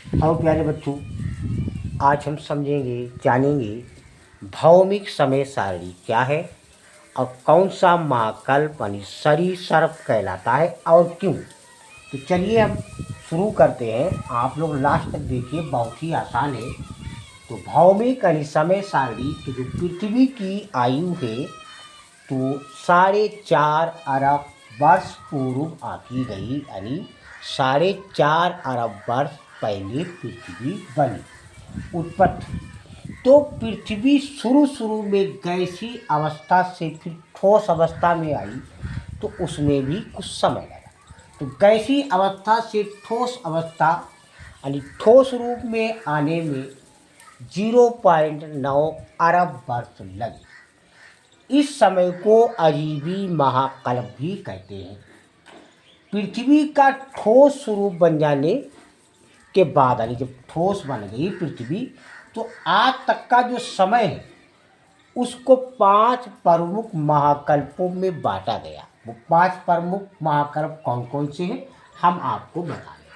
और प्यारे बच्चों, आज हम समझेंगे, जानेंगे भौमिक समय सारणी क्या है और कौन सा महाकल्प यानी सरीसर्प कहलाता है और क्यों। तो चलिए हम शुरू करते हैं। आप लोग लास्ट तक देखिए, बहुत ही आसान है। तो भौमिक यानी समय सारणी तो जो पृथ्वी की आयु है तो 4.5 अरब वर्ष पूर्व आकी गई, यानी 4.5 अरब वर्ष पहले पृथ्वी बनी, उत्पत्ति। तो पृथ्वी शुरू शुरू में गैसीय अवस्था से फिर ठोस अवस्था में आई, तो उसमें भी कुछ समय लगा। तो गैसीय अवस्था से ठोस अवस्था यानी ठोस रूप में आने में 0.9 अरब वर्ष लगे। इस समय को अजीबी महाकल्प भी कहते हैं। पृथ्वी का ठोस स्वरूप बन जाने के बाद, यानी जब ठोस बन गई पृथ्वी, तो आज तक का जो समय है उसको 5 प्रमुख महाकल्पों में बांटा गया। वो 5 प्रमुख महाकल्प कौन कौन से हैं हम आपको बता दें।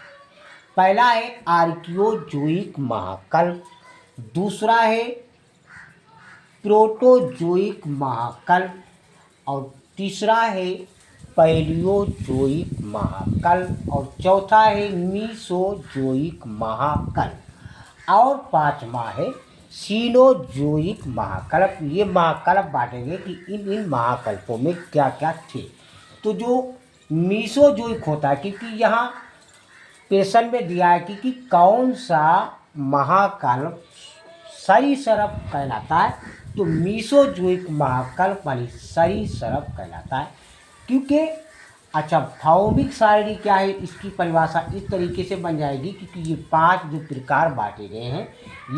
पहला है आर्कियोजोइक महाकल्प, दूसरा है प्रोटोजोइक महाकल्प, और तीसरा है पैलियोजोइक महाकल्प, और चौथा है मीसोजोइक महाकल्प, और पांचवा है सीनोजोइक महाकल्प। ये महाकल्प बांटेंगे कि इन महाकल्पों में क्या क्या थे। तो जो मीसोजोइक होता है, क्योंकि यहाँ प्रश्न में दिया है कि कौन सा महाकल्प सरीसर्प कहलाता है, तो मीसोजोइक महाकल्प यानी सरीसर्प कहलाता है। क्योंकि अच्छा, भौमिक सारणी क्या है, इसकी परिभाषा इस तरीके से बन जाएगी, क्योंकि ये 5 जो प्रकार बांटे गए हैं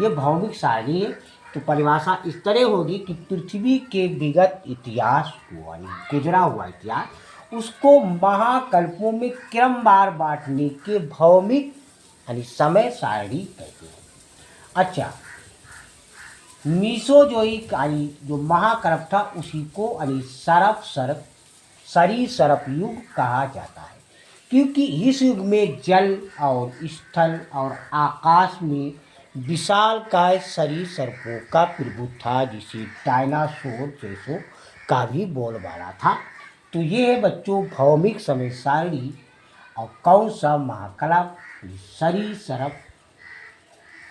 ये भौमिक सारणी है। तो परिभाषा इस तरह होगी कि पृथ्वी के विगत इतिहास को, यानी गुजरा हुआ इतिहास, उसको महाकल्पों में क्रमवार बांटने के भौमिक यानी समय सारणी कहते हैं। अच्छा, मीसोजोइक यानी जो महाकल्प था उसी को यानी सरीसर्प युग कहा जाता है, क्योंकि इस युग में जल और स्थल और आकाश में विशालकाय सरीसर्पों का प्रभुत्व था, जिसे डायनासोर जैसों का भी बोलबाला था। तो ये है बच्चों भौमिक समय सारणी और कौन सा महाकल्प सरीसर्प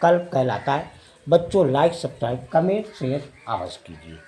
कल्प कहलाता है। बच्चों लाइक, सब्सक्राइब, कमेंट, शेयर अवश्य कीजिए।